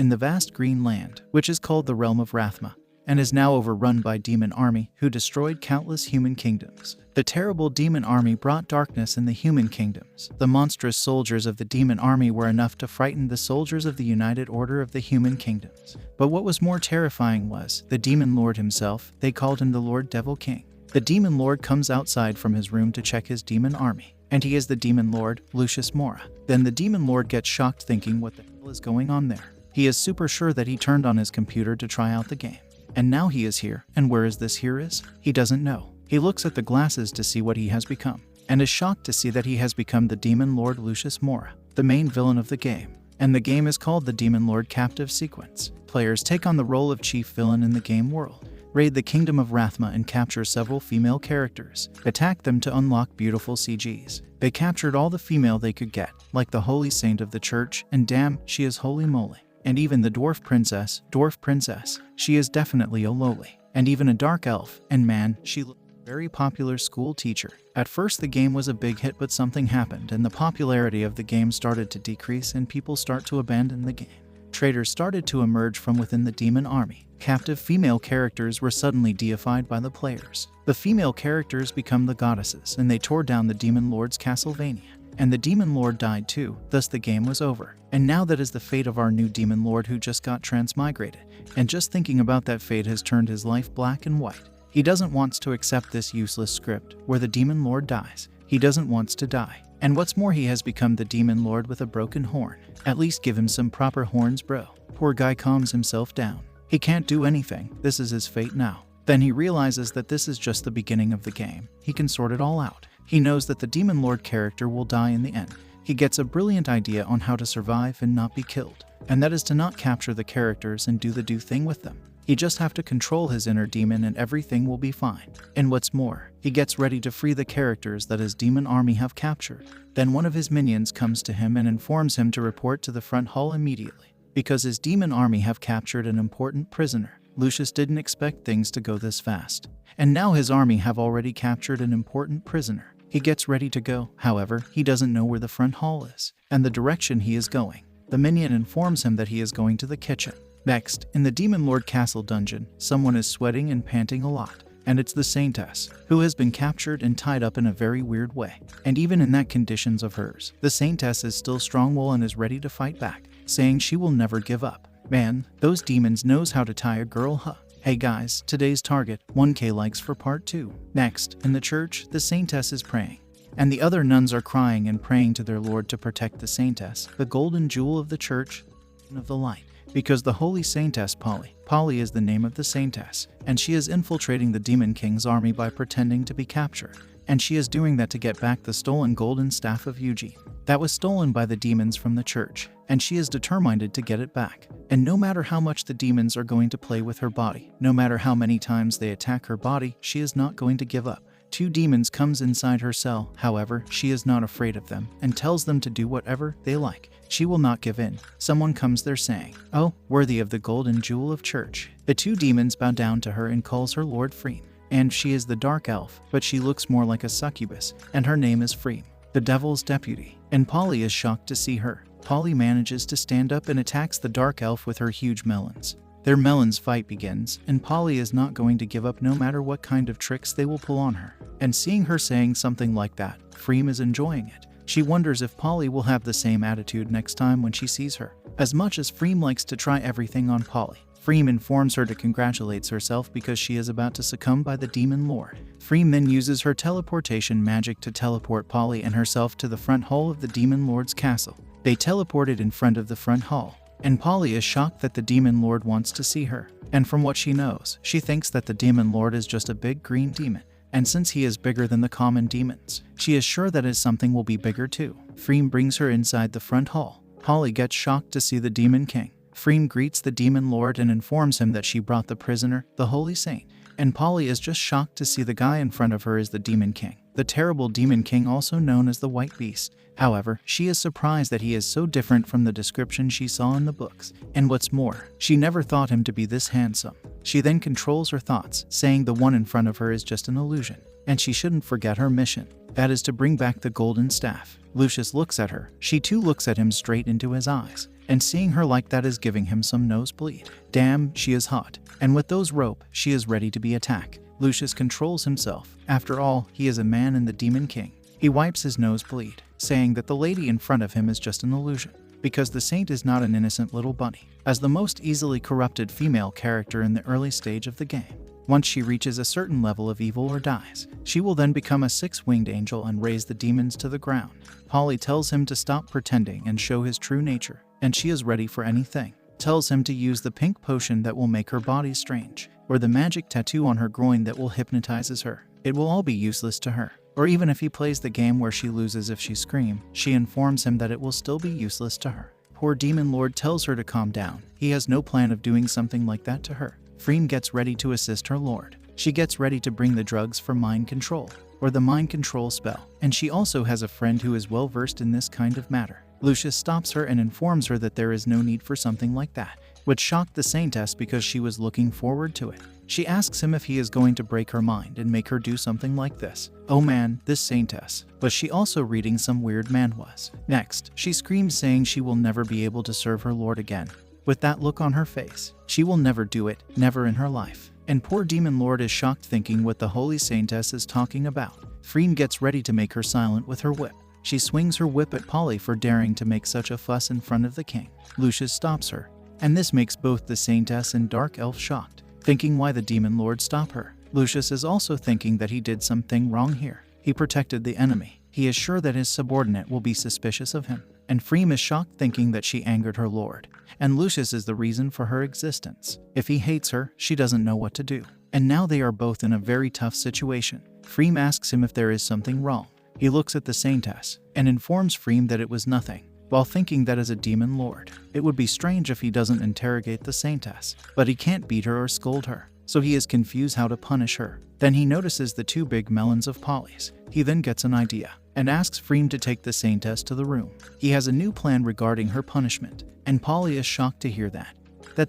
in the vast green land, which is called the realm of Rathma, and is now overrun by demon army who destroyed countless human kingdoms. The terrible demon army brought darkness in the human kingdoms. The monstrous soldiers of the demon army were enough to frighten the soldiers of the United Order of the human kingdoms. But what was more terrifying was the demon lord himself. They called him the Lord Devil King. The demon lord comes outside from his room to check his demon army, and he is the demon lord, Lucius Mora. Then the demon lord gets shocked thinking what the hell is going on there. He is super sure that he turned on his computer to try out the game. And now he is here, and where is this here is? He doesn't know. He looks at the glasses to see what he has become, and is shocked to see that he has become the demon lord Lucius Mora, the main villain of the game. And the game is called the Demon Lord Captive Sequence. Players take on the role of chief villain in the game world, raid the kingdom of Rathma and capture several female characters, attack them to unlock beautiful CGs. They captured all the female they could get, like the holy saint of the church, and damn, she is holy moly. And even the dwarf princess, she is definitely a lowly. And even a dark elf, and man, she looked like a very popular school teacher. At first the game was a big hit, but something happened and the popularity of the game started to decrease and people start to abandon the game. Traitors started to emerge from within the demon army. Captive female characters were suddenly deified by the players. The female characters become the goddesses and they tore down the demon lord's Castlevania. And the demon lord died too, thus the game was over. And now that is the fate of our new demon lord who just got transmigrated. And just thinking about that fate has turned his life black and white. He doesn't want to accept this useless script where the demon lord dies. He doesn't want to die. And what's more, he has become the demon lord with a broken horn. At least give him some proper horns, bro. Poor guy calms himself down. He can't do anything. This is his fate now. Then he realizes that this is just the beginning of the game. He can sort it all out. He knows that the demon lord character will die in the end. He gets a brilliant idea on how to survive and not be killed. And that is to not capture the characters and do the thing with them. He just have to control his inner demon and everything will be fine. And what's more, he gets ready to free the characters that his demon army have captured. Then one of his minions comes to him and informs him to report to the front hall immediately, because his demon army have captured an important prisoner. Lucius didn't expect things to go this fast. And now his army have already captured an important prisoner. He gets ready to go, however, he doesn't know where the front hall is, and the direction he is going. The minion informs him that he is going to the kitchen. Next, in the Demon Lord Castle dungeon, someone is sweating and panting a lot. And it's the saintess, who has been captured and tied up in a very weird way. And even in that conditions of hers, the saintess is still strong-willed and is ready to fight back, saying she will never give up. Man, those demons knows how to tie a girl, huh? Hey guys, today's target, 1K likes for part 2. Next, in the church, the saintess is praying. And the other nuns are crying and praying to their lord to protect the saintess, the golden jewel of the church, of the light. Because the holy saintess Polly is the name of the saintess, and she is infiltrating the demon king's army by pretending to be captured. And she is doing that to get back the stolen golden staff of Eugene. That was stolen by the demons from the church, and she is determined to get it back. And no matter how much the demons are going to play with her body, no matter how many times they attack her body, she is not going to give up. 2 demons comes inside her cell, however, she is not afraid of them, and tells them to do whatever they like. She will not give in. Someone comes there saying, "Oh, worthy of the golden jewel of church." The 2 demons bow down to her and calls her Lord Freem. And she is the dark elf, but she looks more like a succubus, and her name is Freem, the devil's deputy. And Polly is shocked to see her. Polly manages to stand up and attacks the dark elf with her huge melons. Their melons fight begins, and Polly is not going to give up no matter what kind of tricks they will pull on her. And seeing her saying something like that, Freem is enjoying it. She wonders if Polly will have the same attitude next time when she sees her. As much as Freem likes to try everything on Polly, Freem informs her to congratulate herself because she is about to succumb by the demon lord. Freem then uses her teleportation magic to teleport Polly and herself to the front hall of the demon lord's castle. They teleported in front of the front hall, and Polly is shocked that the demon lord wants to see her. And from what she knows, she thinks that the demon lord is just a big green demon. And since he is bigger than the common demons, she is sure that his something will be bigger too. Freem brings her inside the front hall. Polly gets shocked to see the demon king. Freem greets the demon lord and informs him that she brought the prisoner, the holy saint. And Polly is just shocked to see the guy in front of her is the demon king, the terrible demon king also known as the white beast. However, she is surprised that he is so different from the description she saw in the books. And what's more, she never thought him to be this handsome. She then controls her thoughts, saying the one in front of her is just an illusion, and she shouldn't forget her mission. That is to bring back the golden staff. Lucius looks at her. She too looks at him straight into his eyes. and seeing her like that is giving him some nosebleed. Damn, she is hot. And with those rope, she is ready to be attacked. Lucius controls himself. After all, he is a man and the Demon King. He wipes his nosebleed, saying that the lady in front of him is just an illusion, because the saint is not an innocent little bunny. As the most easily corrupted female character in the early stage of the game, once she reaches a certain level of evil or dies, she will then become a six-winged angel and raise the demons to the ground. Polly tells him to stop pretending and show his true nature, and she is ready for anything. Tells him to use the pink potion that will make her body strange, or the magic tattoo on her groin that will hypnotizes her. It will all be useless to her. Or even if he plays the game where she loses if she screams, she informs him that it will still be useless to her. Poor Demon Lord tells her to calm down. He has no plan of doing something like that to her. Freem gets ready to assist her lord. She gets ready to bring the drugs for mind control, or the mind control spell, and she also has a friend who is well versed in this kind of matter. Lucius stops her and informs her that there is no need for something like that, which shocked the saintess because she was looking forward to it. She asks him if he is going to break her mind and make her do something like this. Oh man, this saintess. Was she also reading some weird manhwas? Next, she screams saying she will never be able to serve her lord again. With that look on her face, she will never do it, never in her life. And poor Demon Lord is shocked thinking what the holy saintess is talking about. Freem gets ready to make her silent with her whip. She swings her whip at Polly for daring to make such a fuss in front of the king. Lucius stops her, and this makes both the saintess and Dark Elf shocked, thinking why the Demon Lord stop her. Lucius is also thinking that he did something wrong here. He protected the enemy. He is sure that his subordinate will be suspicious of him. And Freem is shocked thinking that she angered her lord, and Lucius is the reason for her existence. If he hates her, she doesn't know what to do. And now they are both in a very tough situation. Freem asks him if there is something wrong. He looks at the saintess and informs Freem that it was nothing, while thinking that as a demon lord, it would be strange if he doesn't interrogate the saintess, but he can't beat her or scold her, so he is confused how to punish her. Then he notices the two big melons of Polly's. He then gets an idea and asks Freem to take the saintess to the room. He has a new plan regarding her punishment, and Polly is shocked to hear that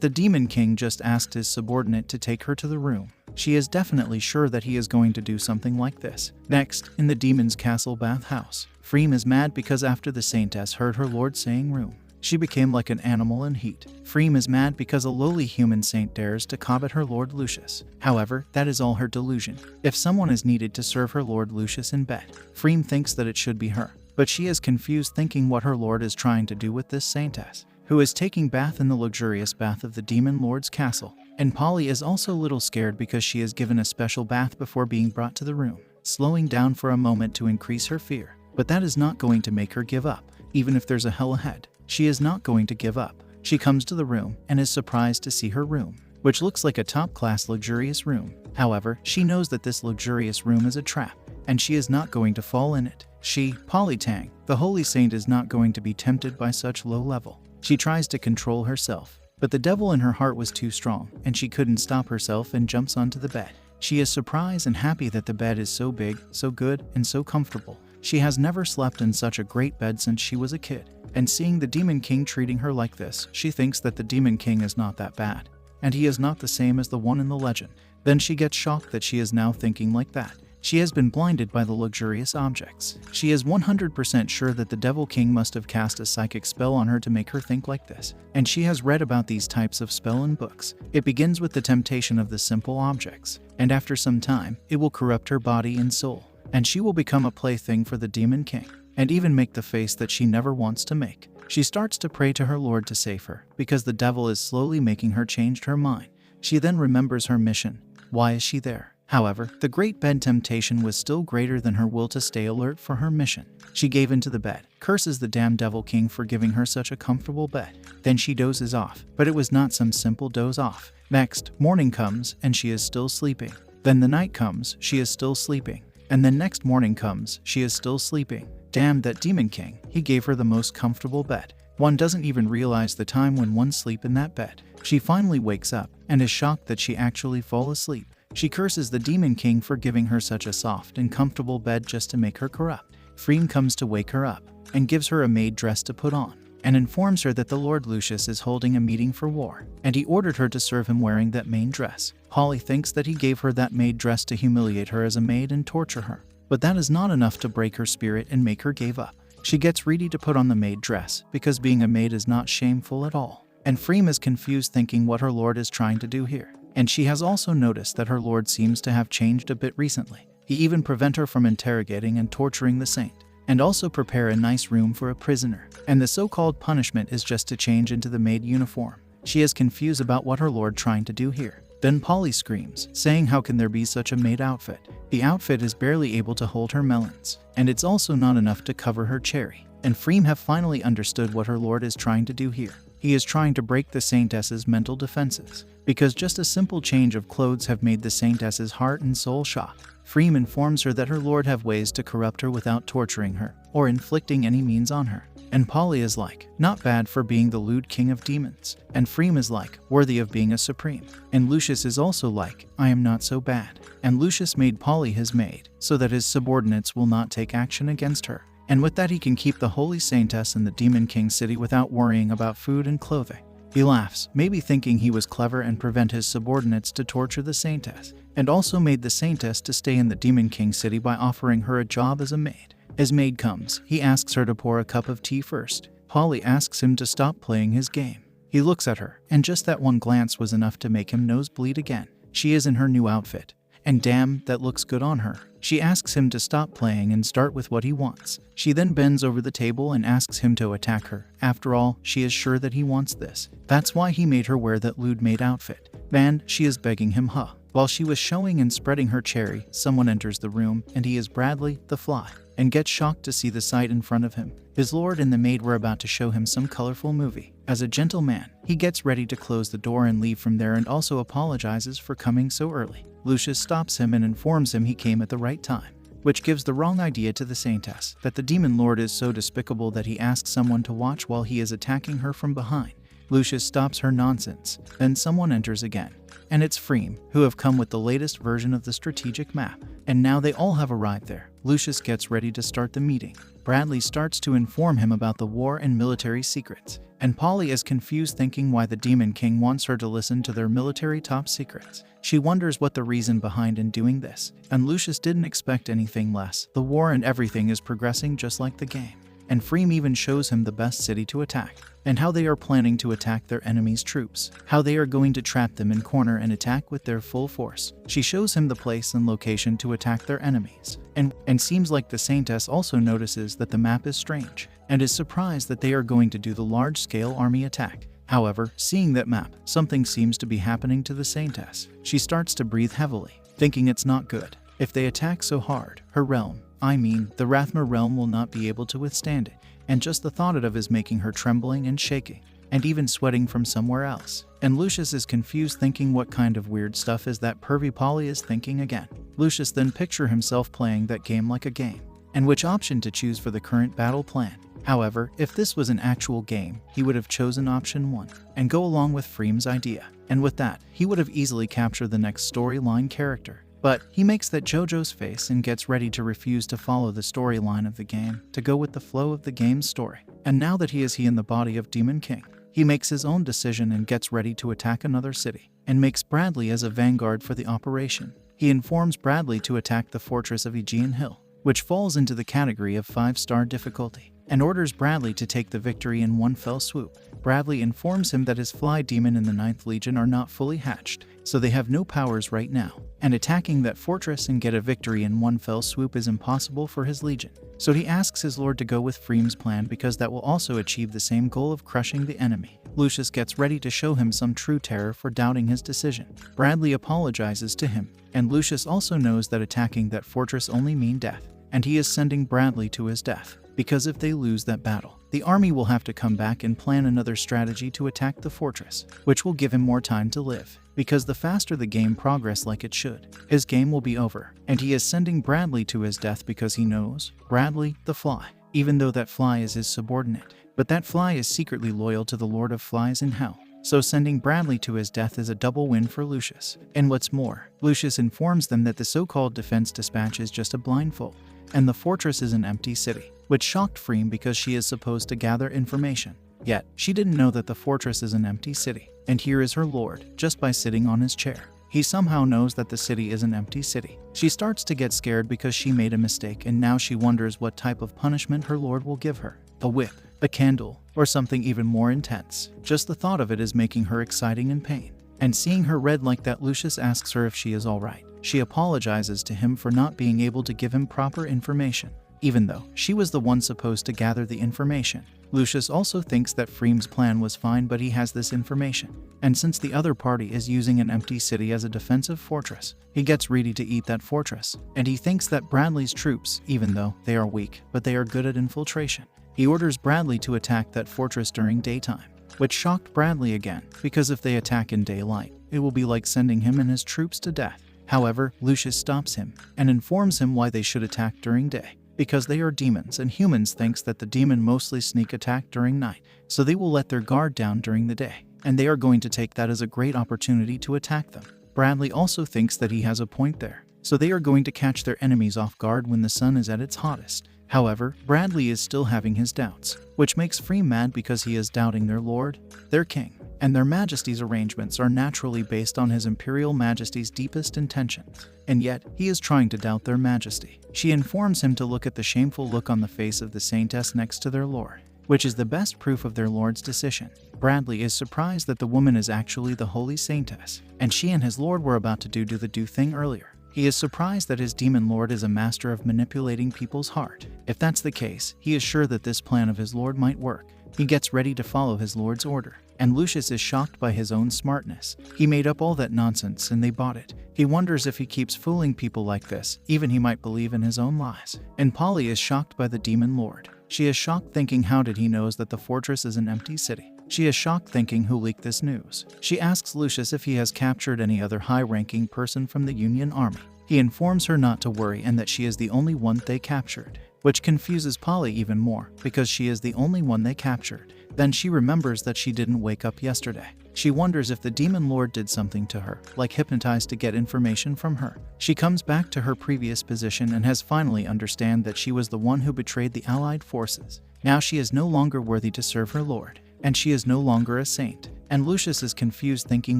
the Demon King just asked his subordinate to take her to the room. She is definitely sure that he is going to do something like this. Next, in the demon's castle bathhouse, Freem is mad because after the saintess heard her lord saying room, she became like an animal in heat. Freem is mad because a lowly human saint dares to covet her lord Lucius. However, that is all her delusion. If someone is needed to serve her lord Lucius in bed, Freem thinks that it should be her. But she is confused thinking what her lord is trying to do with this saintess, who is taking bath in the luxurious bath of the demon lord's castle. And Polly is also a little scared because she is given a special bath before being brought to the room, slowing down for a moment to increase her fear. But that is not going to make her give up. Even if there's a hell ahead, she is not going to give up. She comes to the room and is surprised to see her room, which looks like a top-class luxurious room. However, she knows that this luxurious room is a trap, and she is not going to fall in it. She, Polly Tang, the holy saint, is not going to be tempted by such low level. She tries to control herself, but the devil in her heart was too strong, and she couldn't stop herself and jumps onto the bed. She is surprised and happy that the bed is so big, so good, and so comfortable. She has never slept in such a great bed since she was a kid. And seeing the Demon King treating her like this, she thinks that the Demon King is not that bad, and he is not the same as the one in the legend. Then she gets shocked that she is now thinking like that. She has been blinded by the luxurious objects. She is 100% sure that the Devil King must have cast a psychic spell on her to make her think like this, and she has read about these types of spell in books. It begins with the temptation of the simple objects, and after some time, it will corrupt her body and soul, and she will become a plaything for the Demon King, and even make the face that she never wants to make. She starts to pray to her lord to save her, because the devil is slowly making her change her mind. She then remembers her mission. Why is she there? However, the great bed temptation was still greater than her will to stay alert for her mission. She gave into the bed, curses the damn Devil King for giving her such a comfortable bed. Then she dozes off, but it was not some simple doze off. Next, morning comes, and she is still sleeping. Then the night comes, she is still sleeping. And then next morning comes, she is still sleeping. Damn that Demon King, he gave her the most comfortable bed. One doesn't even realize the time when one sleep in that bed. She finally wakes up, and is shocked that she actually fall asleep. She curses the Demon King for giving her such a soft and comfortable bed just to make her corrupt. Freem comes to wake her up, and gives her a maid dress to put on, and informs her that the Lord Lucius is holding a meeting for war, and he ordered her to serve him wearing that maid dress. Polly thinks that he gave her that maid dress to humiliate her as a maid and torture her, but that is not enough to break her spirit and make her give up. She gets ready to put on the maid dress, because being a maid is not shameful at all. And Freem is confused, thinking what her lord is trying to do here. And she has also noticed that her lord seems to have changed a bit recently. He even prevent her from interrogating and torturing the saint, and also prepare a nice room for a prisoner. And the so-called punishment is just to change into the maid uniform. She is confused about what her lord trying to do here. Then Polly screams, saying how can there be such a maid outfit? The outfit is barely able to hold her melons, and it's also not enough to cover her cherry. And Freem have finally understood what her lord is trying to do here. He is trying to break the saintess's mental defenses, because just a simple change of clothes have made the saintess's heart and soul shock. Freem informs her that her lord have ways to corrupt her without torturing her, or inflicting any means on her. And Polly is like, not bad for being the lewd king of demons. And Freem is like, worthy of being a supreme. And Lucius is also like, I am not so bad. And Lucius made Polly his maid, so that his subordinates will not take action against her. And with that he can keep the holy saintess in the Demon King city without worrying about food and clothing. He laughs, maybe thinking he was clever and prevent his subordinates to torture the saintess, and also made the saintess to stay in the Demon King city by offering her a job as a maid. As Maid comes, he asks her to pour a cup of tea first. Polly asks him to stop playing his game. He looks at her, and just that one glance was enough to make him nosebleed again. She is in her new outfit, and damn, that looks good on her. She asks him to stop playing and start with what he wants. She then bends over the table and asks him to attack her. After all, she is sure that he wants this. That's why he made her wear that lewd maid outfit. And she is begging him, huh? While she was showing and spreading her cherry, someone enters the room, and he is Bradley, the fly, and gets shocked to see the sight in front of him. His lord and the maid were about to show him some colorful movie. As a gentleman, he gets ready to close the door and leave from there, and also apologizes for coming so early. Lucius stops him and informs him he came at the right time, which gives the wrong idea to the saintess, that the demon lord is so despicable that he asks someone to watch while he is attacking her from behind. Lucius stops her nonsense. Then someone enters again, and it's Freem, who have come with the latest version of the strategic map. And now they all have arrived there. Lucius gets ready to start the meeting. Bradley starts to inform him about the war and military secrets, and Polly is confused, thinking why the Demon King wants her to listen to their military top secrets. She wonders what the reason behind in doing this, and Lucius didn't expect anything less. The war and everything is progressing just like the game. And Freem even shows him the best city to attack, and how they are planning to attack their enemies' troops, how they are going to trap them in corner and attack with their full force. She shows him the place and location to attack their enemies, and seems like the saintess also notices that the map is strange, and is surprised that they are going to do the large-scale army attack. However, seeing that map, something seems to be happening to the saintess. She starts to breathe heavily, thinking it's not good. If they attack so hard, her realm, the Rathma realm, will not be able to withstand it, and just the thought of it is making her trembling and shaking, and even sweating from somewhere else. And Lucius is confused, thinking what kind of weird stuff is that pervy Polly is thinking again. Lucius then picture himself playing that game like a game, and which option to choose for the current battle plan. However, if this was an actual game, he would have chosen option 1, and go along with Freem's idea, and with that, he would have easily captured the next storyline character. But he makes that JoJo's face and gets ready to refuse to follow the storyline of the game, to go with the flow of the game's story. And now that he is in the body of Demon King, he makes his own decision and gets ready to attack another city, and makes Bradley as a vanguard for the operation. He informs Bradley to attack the fortress of Aegean Hill, which falls into the category of 5-star difficulty, and orders Bradley to take the victory in one fell swoop. Bradley informs him that his fly demon in the 9th Legion are not fully hatched, so they have no powers right now, and attacking that fortress and get a victory in one fell swoop is impossible for his legion. So he asks his lord to go with Freem's plan, because that will also achieve the same goal of crushing the enemy. Lucius gets ready to show him some true terror for doubting his decision. Bradley apologizes to him, and Lucius also knows that attacking that fortress only means death, and he is sending Bradley to his death, because if they lose that battle, the army will have to come back and plan another strategy to attack the fortress, which will give him more time to live, because the faster the game progresses like it should, his game will be over, and he is sending Bradley to his death because he knows Bradley, the fly, even though that fly is his subordinate, but that fly is secretly loyal to the Lord of Flies in Hell. So sending Bradley to his death is a double win for Lucius. And what's more, Lucius informs them that the so-called defense dispatch is just a blindfold, and the fortress is an empty city, which shocked Freem because she is supposed to gather information. Yet, she didn't know that the fortress is an empty city, and here is her lord, just by sitting on his chair. He somehow knows that the city is an empty city. She starts to get scared because she made a mistake, and now she wonders what type of punishment her lord will give her. A whip, a candle, or something even more intense. Just the thought of it is making her exciting in pain. And seeing her red like that, Lucius asks her if she is alright. She apologizes to him for not being able to give him proper information, even though she was the one supposed to gather the information. Lucius also thinks that Freem's plan was fine, but he has this information. And since the other party is using an empty city as a defensive fortress, he gets ready to eat that fortress. And he thinks that Bradley's troops, even though they are weak, but they are good at infiltration. He orders Bradley to attack that fortress during daytime, which shocked Bradley again, because if they attack in daylight, it will be like sending him and his troops to death. However, Lucius stops him and informs him why they should attack during day. Because they are demons, and humans thinks that the demon mostly sneak attack during night, so they will let their guard down during the day, and they are going to take that as a great opportunity to attack them. Bradley also thinks that he has a point there, so they are going to catch their enemies off guard when the sun is at its hottest. However, Bradley is still having his doubts, which makes Freem mad because he is doubting their lord, their king, and their majesty's arrangements are naturally based on his imperial majesty's deepest intentions. And yet, he is trying to doubt their majesty. She informs him to look at the shameful look on the face of the saintess next to their lord, which is the best proof of their lord's decision. Bradley is surprised that the woman is actually the holy saintess, and she and his lord were about to do the thing earlier. He is surprised that his demon lord is a master of manipulating people's heart. If that's the case, he is sure that this plan of his lord might work. He gets ready to follow his lord's order, and Lucius is shocked by his own smartness. He made up all that nonsense and they bought it. He wonders if he keeps fooling people like this, even he might believe in his own lies. And Polly is shocked by the demon lord. She is shocked, thinking, how did he knows that the fortress is an empty city? She is shocked, thinking, who leaked this news? She asks Lucius if he has captured any other high-ranking person from the Union Army. He informs her not to worry and that she is the only one they captured, which confuses Polly even more because she is the only one they captured. Then she remembers that she didn't wake up yesterday. She wonders if the demon lord did something to her, like hypnotized to get information from her. She comes back to her previous position and has finally understand that she was the one who betrayed the allied forces. Now she is no longer worthy to serve her lord, and she is no longer a saint. And Lucius is confused, thinking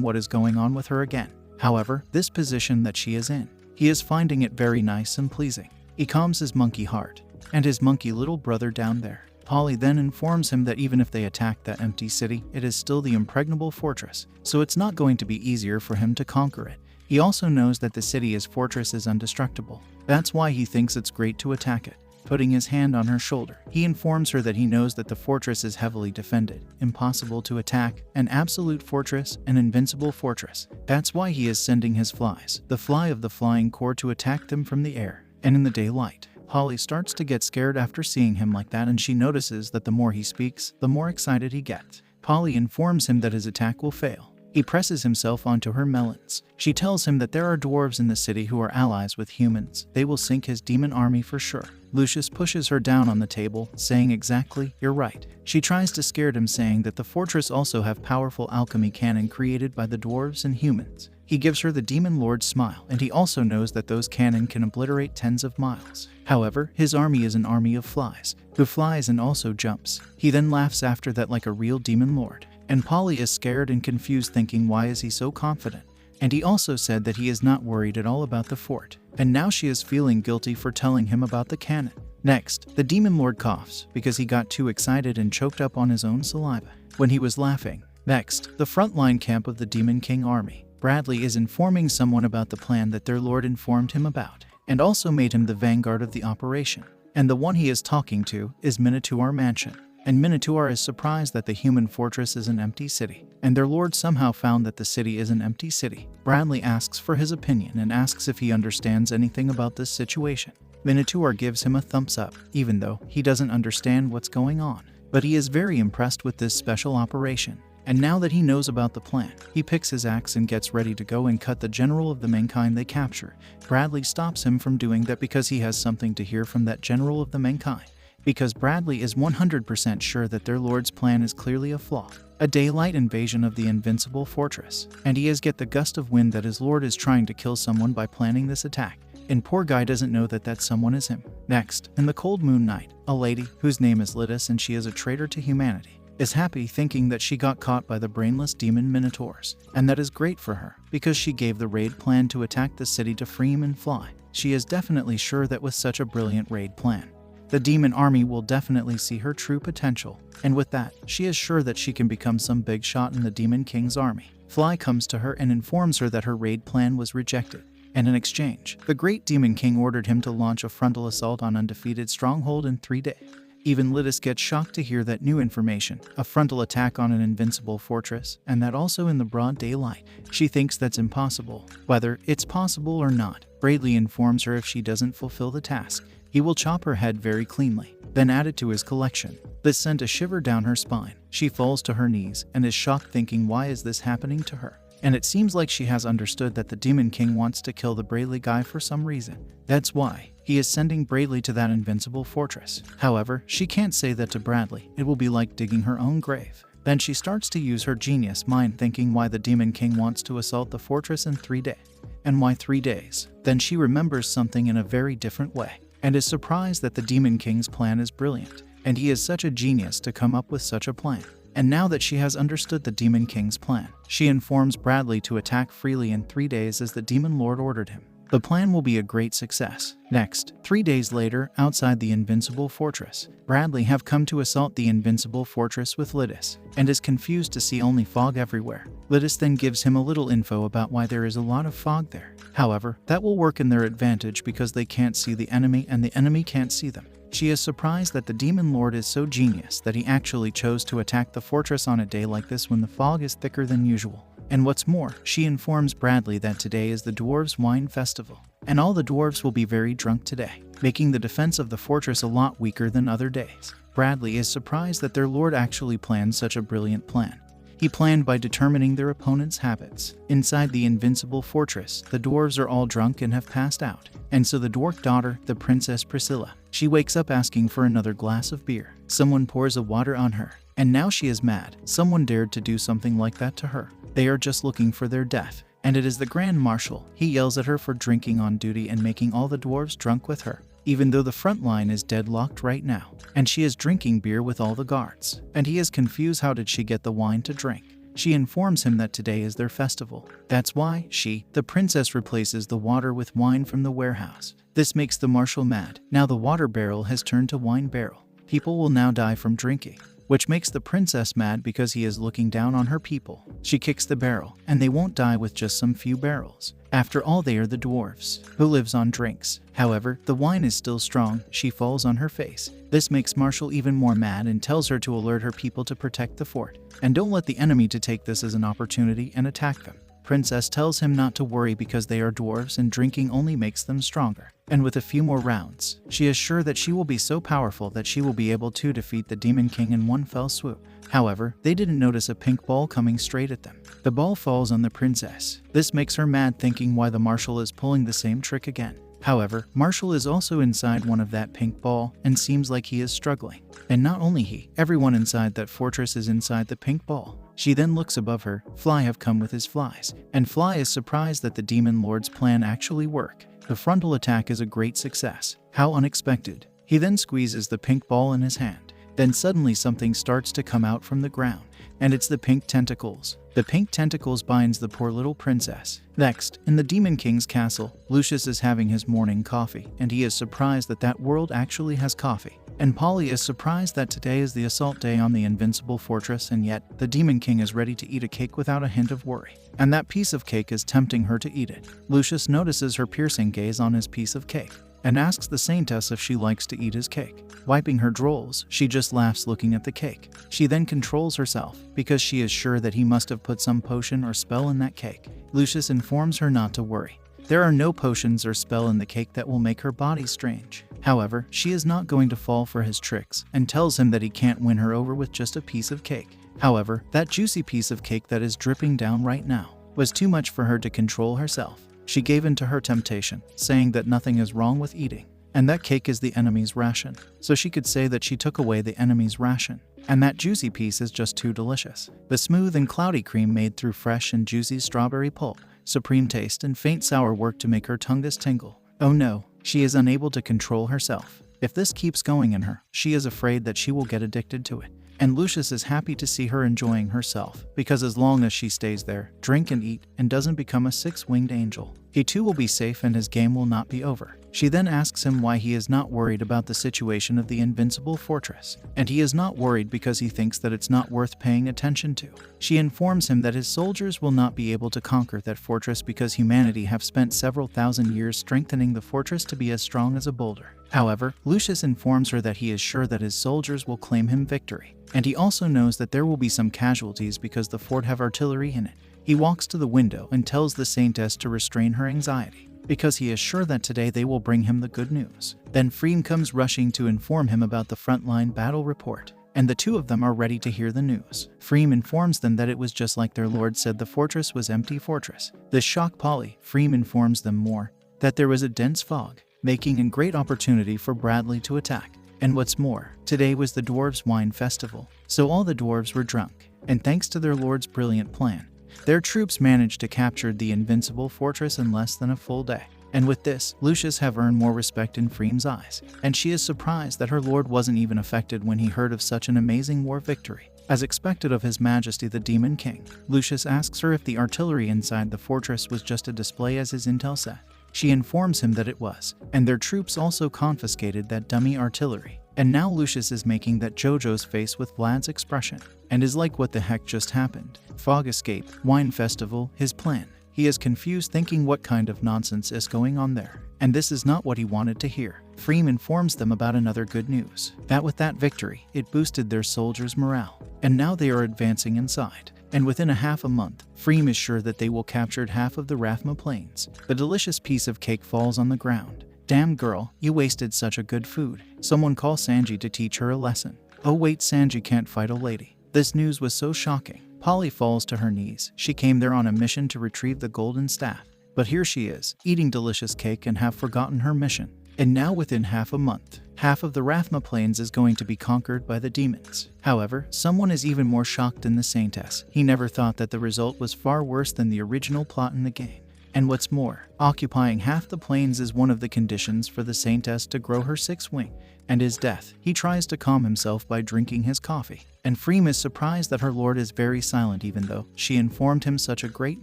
what is going on with her again. However, this position that she is in, he is finding it very nice and pleasing. He calms his monkey heart and his monkey little brother down there. Polly then informs him that even if they attack that empty city, it is still the impregnable fortress, so it's not going to be easier for him to conquer it. He also knows that the city's fortress is indestructible. That's why he thinks it's great to attack it. Putting his hand on her shoulder, he informs her that he knows that the fortress is heavily defended, impossible to attack, an absolute fortress, an invincible fortress. That's why he is sending his flies, the fly of the flying corps, to attack them from the air and in the daylight. Polly starts to get scared after seeing him like that, and she notices that the more he speaks, the more excited he gets. Polly informs him that his attack will fail. He presses himself onto her melons. She tells him that there are dwarves in the city who are allies with humans. They will sink his demon army for sure. Lucius pushes her down on the table, saying, exactly, you're right. She tries to scare him, saying that the fortress also have powerful alchemy cannon created by the dwarves and humans. He gives her the demon lord's smile, and he also knows that those cannon can obliterate tens of miles. However, his army is an army of flies, who flies and also jumps. He then laughs after that like a real demon lord. And Polly is scared and confused, thinking, why is he so confident? And he also said that he is not worried at all about the fort. And now she is feeling guilty for telling him about the cannon. Next, the demon lord coughs because he got too excited and choked up on his own saliva when he was laughing. Next, the frontline camp of the Demon King army. Bradley is informing someone about the plan that their lord informed him about, and also made him the vanguard of the operation. And the one he is talking to is Minotaur Mansion. And Minotaur is surprised that the human fortress is an empty city, and their lord somehow found that the city is an empty city. Bradley asks for his opinion and asks if he understands anything about this situation. Minotaur gives him a thumbs up, even though he doesn't understand what's going on. But he is very impressed with this special operation. And now that he knows about the plan, he picks his axe and gets ready to go and cut the general of the mankind they capture. Bradley stops him from doing that because he has something to hear from that general of the mankind. Because Bradley is 100% sure that their lord's plan is clearly a flaw, a daylight invasion of the invincible fortress, and he has get the gust of wind that his lord is trying to kill someone by planning this attack. And poor guy doesn't know that someone is him. Next, in the cold moon night, a lady, whose name is Lytis and she is a traitor to humanity, is happy thinking that she got caught by the brainless demon minotaurs, and that is great for her because she gave the raid plan to attack the city to free him and fly. She is definitely sure that with such a brilliant raid plan, the demon army will definitely see her true potential, and with that, she is sure that she can become some big shot in the Demon King's army. Fly comes to her and informs her that her raid plan was rejected, and in exchange, the great Demon King ordered him to launch a frontal assault on undefeated stronghold in 3 days. Even Lidis gets shocked to hear that new information, a frontal attack on an invincible fortress, and that also in the broad daylight. She thinks that's impossible. Whether it's possible or not, Bradley informs her if she doesn't fulfill the task, he will chop her head very cleanly, then add it to his collection. This sent a shiver down her spine. She falls to her knees and is shocked, thinking, why is this happening to her? And it seems like she has understood that the Demon King wants to kill the Bradley guy for some reason. That's why he is sending Bradley to that invincible fortress. However, she can't say that to Bradley. It will be like digging her own grave. Then she starts to use her genius mind, thinking why the Demon King wants to assault the fortress in 3 days. And why 3 days? Then she remembers something in a very different way, and is surprised that the Demon King's plan is brilliant, and he is such a genius to come up with such a plan. And now that she has understood the Demon King's plan, she informs Bradley to attack freely in 3 days as the Demon Lord ordered him. The plan will be a great success. Next, 3 days later, outside the Invincible Fortress, Bradley have come to assault the Invincible Fortress with Lidis, and is confused to see only fog everywhere. Lidis then gives him a little info about why there is a lot of fog there. However, that will work in their advantage because they can't see the enemy and the enemy can't see them. She is surprised that the Demon Lord is so genius that he actually chose to attack the fortress on a day like this when the fog is thicker than usual. And what's more, she informs Bradley that today is the Dwarves' Wine Festival, and all the dwarves will be very drunk today, making the defense of the fortress a lot weaker than other days. Bradley is surprised that their lord actually planned such a brilliant plan. He planned by determining their opponent's habits. Inside the Invincible Fortress, the dwarves are all drunk and have passed out, and so the dwarf daughter, the Princess Priscilla, she wakes up asking for another glass of beer. Someone pours a water on her, and now she is mad. Someone dared to do something like that to her. They are just looking for their death, and it is the Grand Marshal. He yells at her for drinking on duty and making all the dwarves drunk with her, even though the front line is deadlocked right now, and she is drinking beer with all the guards. And he is confused, how did she get the wine to drink? She informs him that today is their festival. That's why she, the princess, replaces the water with wine from the warehouse. This makes the marshal mad. Now the water barrel has turned to wine barrel. People will now die from drinking, which makes the princess mad because he is looking down on her people. She kicks the barrel, and they won't die with just some few barrels. After all, they are the dwarves, who lives on drinks. However, the wine is still strong. She falls on her face. This makes Marshall even more mad and tells her to alert her people to protect the fort, and don't let the enemy to take this as an opportunity and attack them. Princess tells him not to worry because they are dwarves and drinking only makes them stronger. And with a few more rounds, she is sure that she will be so powerful that she will be able to defeat the Demon King in one fell swoop. However, they didn't notice a pink ball coming straight at them. The ball falls on the princess. This makes her mad, thinking why the marshal is pulling the same trick again. However, Marshall is also inside one of that pink ball and seems like he is struggling. And not only he, everyone inside that fortress is inside the pink ball. She then looks above her. Fly have come with his flies, and Fly is surprised that the Demon Lord's plan actually worked. The frontal attack is a great success. How unexpected. He then squeezes the pink ball in his hand. Then suddenly something starts to come out from the ground, and it's the pink tentacles. The pink tentacles binds the poor little princess. Next, in the Demon King's castle, Lucius is having his morning coffee, and he is surprised that that world actually has coffee. And Polly is surprised that today is the assault day on the Invincible Fortress, and yet the Demon King is ready to eat a cake without a hint of worry. And that piece of cake is tempting her to eat it. Lucius notices her piercing gaze on his piece of cake, and asks the saintess if she likes to eat his cake. Wiping her drolls, she just laughs looking at the cake. She then controls herself, because she is sure that he must have put some potion or spell in that cake. Lucius informs her not to worry. There are no potions or spell in the cake that will make her body strange. However, she is not going to fall for his tricks, and tells him that he can't win her over with just a piece of cake. However, that juicy piece of cake that is dripping down right now was too much for her to control herself. She gave in to her temptation, saying that nothing is wrong with eating, and that cake is the enemy's ration. So she could say that she took away the enemy's ration, and that juicy piece is just too delicious. The smooth and cloudy cream made through fresh and juicy strawberry pulp, supreme taste and faint sour work to make her tongue tingle. Oh no, she is unable to control herself. If this keeps going in her, she is afraid that she will get addicted to it. and Lucius is happy to see her enjoying herself, because as long as she stays there, drink and eat, and doesn't become a six-winged angel, he too will be safe and his game will not be over. She then asks him why he is not worried about the situation of the invincible fortress, and he is not worried because he thinks that it's not worth paying attention to. She informs him that his soldiers will not be able to conquer that fortress because humanity have spent several thousand years strengthening the fortress to be as strong as a boulder. However, Lucius informs her that he is sure that his soldiers will claim him victory, and he also knows that there will be some casualties because the fort have artillery in it. He walks to the window and tells the saintess to restrain her anxiety, because he is sure that today they will bring him the good news. Then Freem comes rushing to inform him about the frontline battle report, and the two of them are ready to hear the news. Freem informs them that it was just like their lord said, the fortress was empty fortress. This shocked Polly. Freem informs them more, that there was a dense fog, making a great opportunity for Bradley to attack. And what's more, today was the dwarves' wine festival, so all the dwarves were drunk, and thanks to their lord's brilliant plan, their troops managed to capture the invincible fortress in less than a full day. And with this, Lucius have earned more respect in Freem's eyes, and she is surprised that her lord wasn't even affected when he heard of such an amazing war victory. As expected of His Majesty the Demon King, Lucius asks her if the artillery inside the fortress was just a display as his intel said. She informs him that it was, and their troops also confiscated that dummy artillery. And now Lucius is making that JoJo's face with Vlad's expression, and is like, what the heck just happened? Fog escape, wine festival, his plan. He is confused, thinking what kind of nonsense is going on there, and this is not what he wanted to hear. Freem informs them about another good news, that with that victory, it boosted their soldiers' morale, and now they are advancing inside. And within a half a month, Freem is sure that they will capture half of the Rathma Plains. The delicious piece of cake falls on the ground. Damn girl, you wasted such a good food. Someone call Sanji to teach her a lesson. Oh wait, Sanji can't fight a lady. This news was so shocking. Polly falls to her knees. She came there on a mission to retrieve the golden staff. But here she is, eating delicious cake and have forgotten her mission. And now within half a month, half of the Rathma Plains is going to be conquered by the demons. However, someone is even more shocked than the saintess. He never thought that the result was far worse than the original plot in the game. And what's more, occupying half the plains is one of the conditions for the saintess to grow her sixth wing. And his death, he tries to calm himself by drinking his coffee. And Freem is surprised that her lord is very silent even though she informed him such a great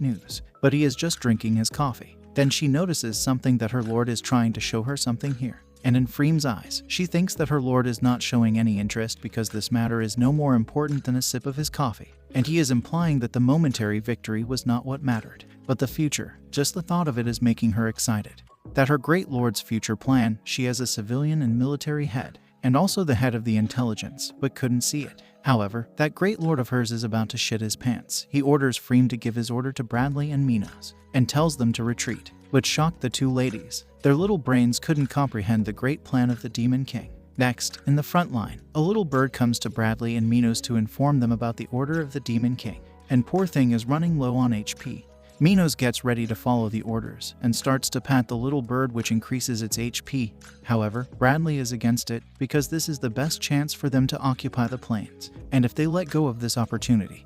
news. But he is just drinking his coffee. Then she notices something, that her lord is trying to show her something here. And in Freem's eyes, she thinks that her lord is not showing any interest because this matter is no more important than a sip of his coffee. And he is implying that the momentary victory was not what mattered, but the future. Just the thought of it is making her excited. That her great lord's future plan, she as a civilian and military head, and also the head of the intelligence, but couldn't see it. However, that great lord of hers is about to shit his pants. He orders Freem to give his order to Bradley and Minos, and tells them to retreat, which shocked the two ladies. Their little brains couldn't comprehend the great plan of the Demon King. Next, in the front line, a little bird comes to Bradley and Minos to inform them about the order of the Demon King, and poor thing is running low on HP. Minos gets ready to follow the orders and starts to pat the little bird, which increases its HP. However, Bradley is against it because this is the best chance for them to occupy the plains, and if they let go of this opportunity,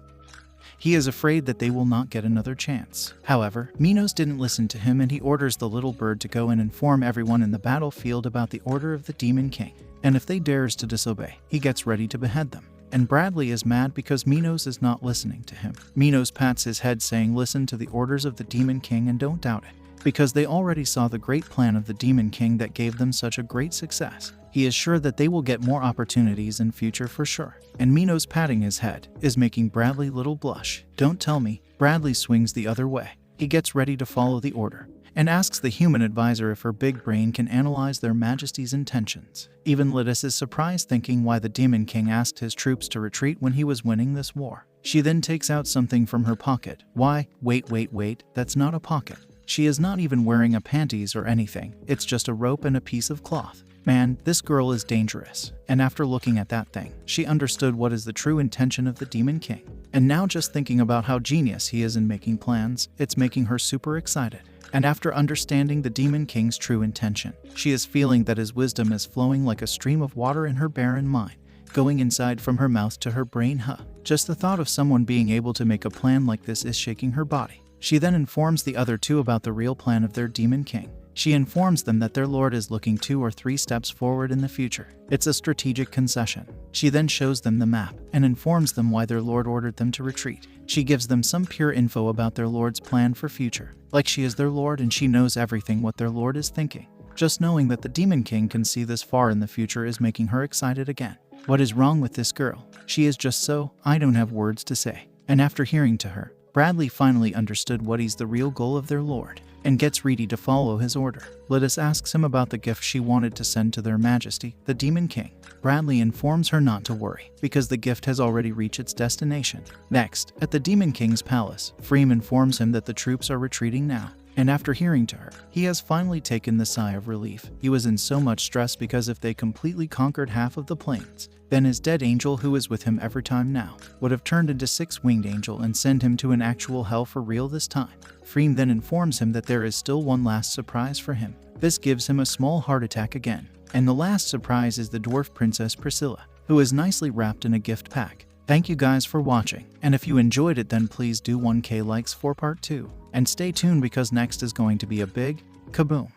he is afraid that they will not get another chance. However, Minos didn't listen to him and he orders the little bird to go and inform everyone in the battlefield about the order of the Demon King, and if they dares to disobey, he gets ready to behead them. And Bradley is mad because Minos is not listening to him. Minos pats his head saying listen to the orders of the Demon King and don't doubt it, because they already saw the great plan of the Demon King that gave them such a great success. He is sure that they will get more opportunities in future for sure. And Minos patting his head is making Bradley little blush. Don't tell me. Bradley swings the other way. He gets ready to follow the order, and asks the human advisor if her big brain can analyze their majesty's intentions. Even Lytis is surprised, thinking why the Demon King asked his troops to retreat when he was winning this war. She then takes out something from her pocket. Why? Wait, that's not a pocket. She is not even wearing a panties or anything. It's just a rope and a piece of cloth. Man, this girl is dangerous. And after looking at that thing, she understood what is the true intention of the Demon King. And now just thinking about how genius he is in making plans, it's making her super excited. And after understanding the Demon King's true intention, she is feeling that his wisdom is flowing like a stream of water in her barren mind, going inside from her mouth to her brain. Just the thought of someone being able to make a plan like this is shaking her body. She then informs the other two about the real plan of their Demon King, She informs them that their lord is looking 2 or 3 steps forward in the future. It's a strategic concession. She then shows them the map and informs them why their lord ordered them to retreat. She gives them some pure info about their lord's plan for future, like she is their lord and she knows everything what their lord is thinking. Just knowing that the Demon King can see this far in the future is making her excited again. What is wrong with this girl? She is just so, I don't have words to say. And after hearing to her, Bradley finally understood what is the real goal of their lord, and gets ready to follow his order. Lytis asks him about the gift she wanted to send to their majesty, the Demon King. Bradley informs her not to worry, because the gift has already reached its destination. Next, at the Demon King's palace, Freem informs him that the troops are retreating now. And after hearing to her, he has finally taken the sigh of relief. He was in so much stress because if they completely conquered half of the plains, then his dead angel who is with him every time now would have turned into 6-winged angel and send him to an actual hell for real this time. Freem then informs him that there is still one last surprise for him. This gives him a small heart attack again. And the last surprise is the dwarf princess Priscilla, who is nicely wrapped in a gift pack. Thank you guys for watching, and if you enjoyed it then please do 1K likes for part 2. And stay tuned because next is going to be a big kaboom.